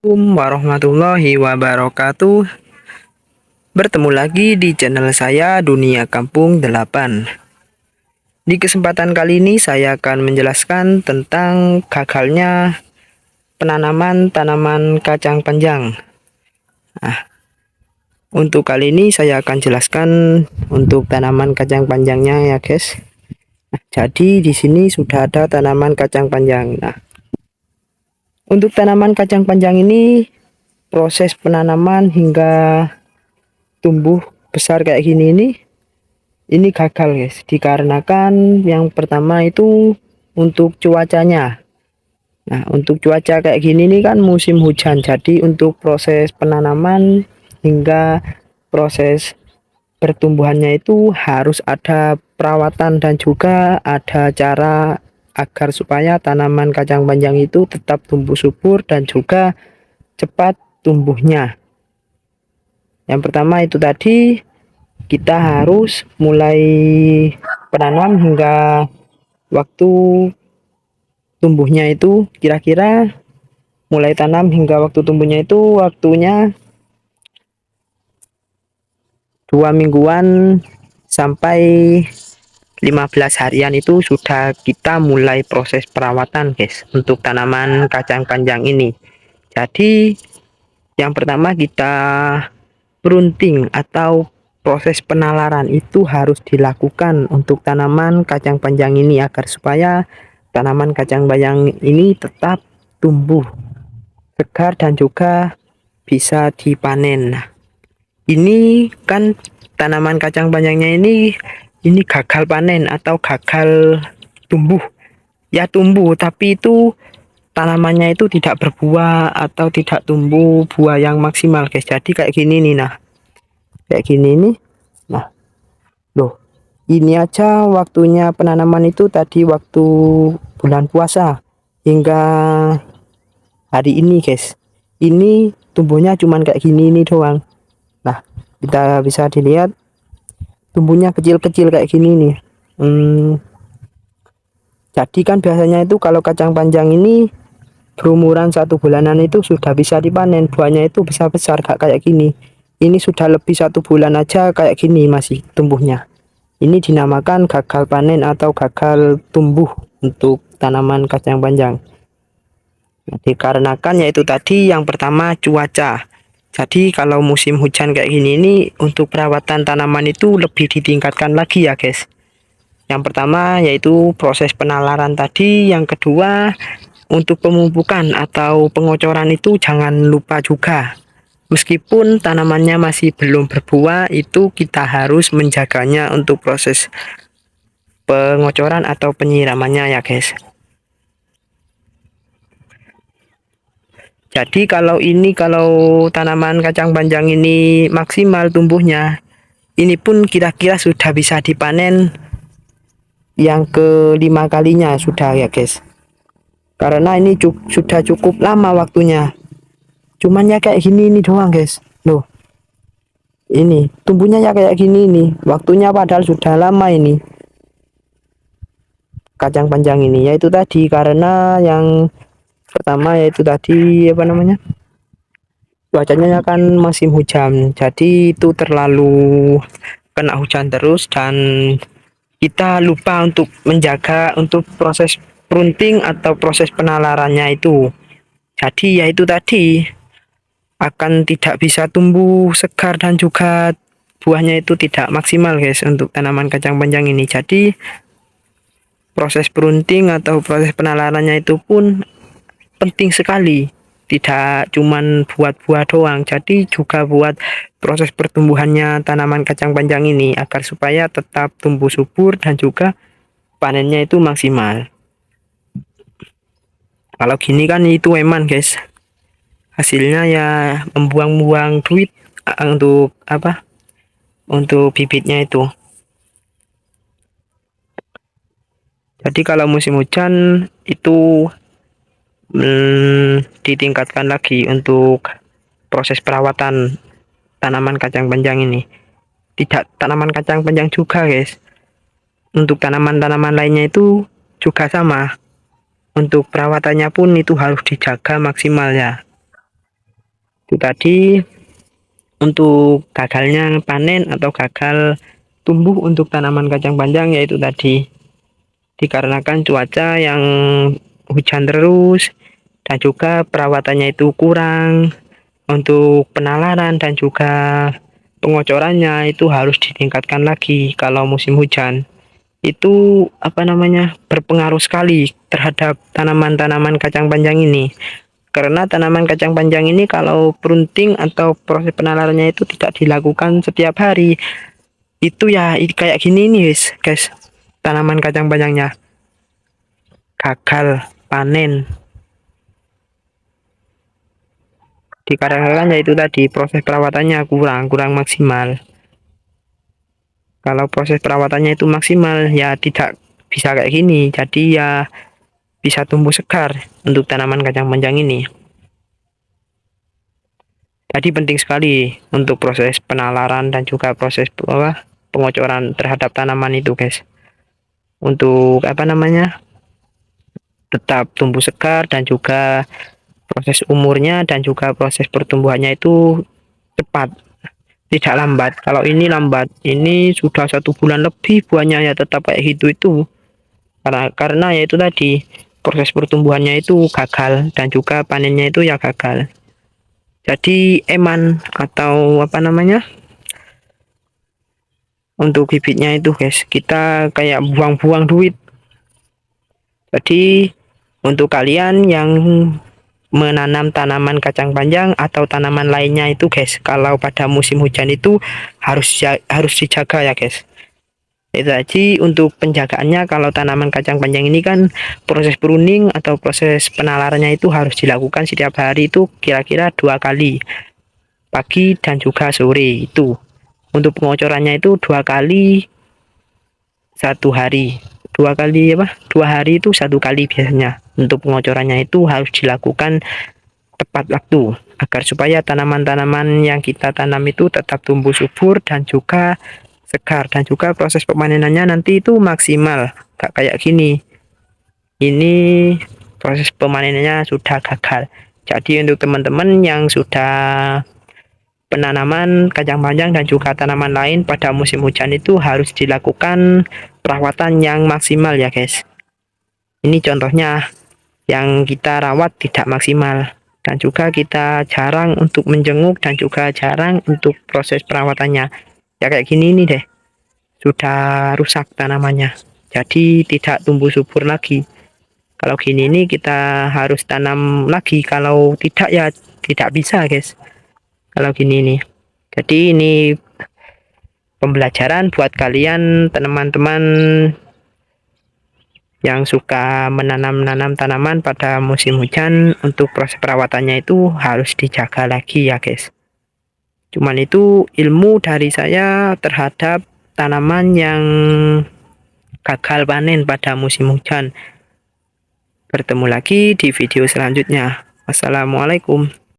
Assalamualaikum warahmatullahi wabarakatuh. Bertemu lagi di channel saya Dunia Kampung 8. Di kesempatan kali ini saya akan menjelaskan tentang gagalnya penanaman tanaman kacang panjang. Nah, untuk kali ini saya akan jelaskan untuk tanaman kacang panjangnya ya, guys. Jadi di sini sudah ada tanaman kacang panjang. Nah, untuk tanaman kacang panjang ini proses penanaman hingga tumbuh besar kayak gini ini gagal, guys, dikarenakan yang pertama itu untuk cuacanya. Nah, untuk cuaca kayak gini nih kan musim hujan, jadi untuk proses penanaman hingga proses pertumbuhannya itu harus ada perawatan dan juga ada cara agar supaya tanaman kacang panjang itu tetap tumbuh subur dan juga cepat tumbuhnya. Yang pertama itu tadi, kita harus mulai penanam hingga waktu tumbuhnya itu kira-kira mulai tanam hingga waktu tumbuhnya itu waktunya 2 mingguan sampai 15 harian itu sudah kita mulai proses perawatan, guys, untuk tanaman kacang panjang ini. Jadi yang pertama kita pruning atau proses penalaran itu harus dilakukan untuk tanaman kacang panjang ini agar supaya tanaman kacang panjang ini tetap tumbuh segar dan juga bisa dipanen. Nah, ini kan tanaman kacang panjangnya ini gagal panen atau gagal tumbuh. Ya tumbuh, tapi itu tanamannya itu tidak berbuah atau tidak tumbuh buah yang maksimal, guys. Jadi kayak gini nih, nah. Kayak gini nih. Nah, loh. Ini aja waktunya penanaman itu tadi waktu bulan puasa hingga hari ini, guys. Ini tumbuhnya cuman kayak gini nih doang. Nah, kita bisa dilihat tumbuhnya kecil-kecil kayak gini nih. Jadi kan biasanya itu kalau kacang panjang ini berumuran 1 bulanan itu sudah bisa dipanen, buahnya itu besar-besar gak kayak gini. Ini sudah lebih 1 bulan aja kayak gini masih tumbuhnya. Ini dinamakan gagal panen atau gagal tumbuh untuk tanaman kacang panjang. Nah, dikarenakan yaitu tadi yang pertama cuaca. Jadi kalau musim hujan kayak gini ini untuk perawatan tanaman itu lebih ditingkatkan lagi ya, guys. Yang pertama yaitu proses penalaran tadi, yang kedua untuk pemupukan atau pengocoran itu jangan lupa juga. Meskipun tanamannya masih belum berbuah, itu kita harus menjaganya untuk proses pengocoran atau penyiramannya ya, guys. Jadi kalau tanaman kacang panjang ini maksimal tumbuhnya, ini pun kira-kira sudah bisa dipanen yang kelima kalinya sudah ya, guys. Karena ini sudah cukup lama waktunya. Cuman ya kayak gini ini doang, guys. Loh. Ini tumbuhnya ya kayak gini nih. Waktunya padahal sudah lama ini. Kacang panjang ini yaitu tadi karena yang pertama yaitu tadi apa namanya? Cuacanya kan musim hujan. Jadi itu terlalu kena hujan terus dan kita lupa untuk menjaga untuk proses pruning atau proses penalarannya itu. Jadi yaitu tadi akan tidak bisa tumbuh segar dan juga buahnya itu tidak maksimal, guys, untuk tanaman kacang panjang ini. Jadi proses pruning atau proses penalarannya itu pun penting sekali, tidak cuman buat buah doang, jadi juga buat proses pertumbuhannya tanaman kacang panjang ini agar supaya tetap tumbuh subur dan juga panennya itu maksimal. Kalau gini kan itu eman, guys, hasilnya ya membuang-buang duit untuk apa, untuk bibitnya itu. Jadi kalau musim hujan itu ditingkatkan lagi untuk proses perawatan tanaman kacang panjang ini. Tidak tanaman kacang panjang juga, guys, untuk tanaman-tanaman lainnya itu juga sama. Untuk perawatannya pun itu harus dijaga maksimal ya. Itu tadi untuk gagalnya panen atau gagal tumbuh untuk tanaman kacang panjang, yaitu tadi dikarenakan cuaca yang hujan terus dan juga perawatannya itu kurang. Untuk penalaran dan juga pengocorannya itu harus ditingkatkan lagi kalau musim hujan. Itu berpengaruh sekali terhadap tanaman-tanaman kacang panjang ini. Karena tanaman kacang panjang ini kalau pruning atau proses penalarannya itu tidak dilakukan setiap hari, itu ya kayak gini nih guys, tanaman kacang panjangnya gagal panen. Dikarenakan yaitu tadi proses perawatannya kurang maksimal. Kalau proses perawatannya itu maksimal ya tidak bisa kayak gini, jadi ya bisa tumbuh segar untuk tanaman kacang panjang ini. Jadi penting sekali untuk proses penalaran dan juga proses pengocoran terhadap tanaman itu guys, untuk tetap tumbuh segar dan juga proses umurnya dan juga proses pertumbuhannya itu cepat, tidak lambat. Kalau ini lambat, ini sudah 1 bulan lebih buahnya ya tetap kayak gitu itu, karena ya itu tadi proses pertumbuhannya itu gagal dan juga panennya itu ya gagal. Jadi eman atau untuk bibitnya itu guys, kita kayak buang-buang duit. Jadi untuk kalian yang menanam tanaman kacang panjang atau tanaman lainnya itu guys, kalau pada musim hujan itu harus dijaga ya guys. Itu tadi untuk penjagaannya. Kalau tanaman kacang panjang ini kan proses pruning atau proses penalarannya itu harus dilakukan setiap hari, itu kira-kira 2 kali, pagi dan juga sore. Itu untuk pengocorannya itu 2 kali 1 hari, 2 hari itu 1 kali biasanya. Untuk pengocorannya itu harus dilakukan tepat waktu agar supaya tanaman-tanaman yang kita tanam itu tetap tumbuh subur dan juga segar, dan juga proses pemanenannya nanti itu maksimal. Gak kayak gini, ini proses pemanenannya sudah gagal. Jadi untuk teman-teman yang sudah penanaman kacang panjang dan juga tanaman lain pada musim hujan itu harus dilakukan perawatan yang maksimal ya guys. Ini contohnya yang kita rawat tidak maksimal, dan juga kita jarang untuk menjenguk dan juga jarang untuk proses perawatannya. Ya kayak gini nih deh, sudah rusak tanamannya, jadi tidak tumbuh subur lagi. Kalau gini nih kita harus tanam lagi, kalau tidak ya tidak bisa guys kalau gini nih. Jadi ini pembelajaran buat kalian teman-teman yang suka menanam tanaman pada musim hujan. Untuk proses perawatannya itu harus dijaga lagi ya guys. Cuman itu ilmu dari saya terhadap tanaman yang gagal panen pada musim hujan. Bertemu lagi di video selanjutnya. Wassalamualaikum.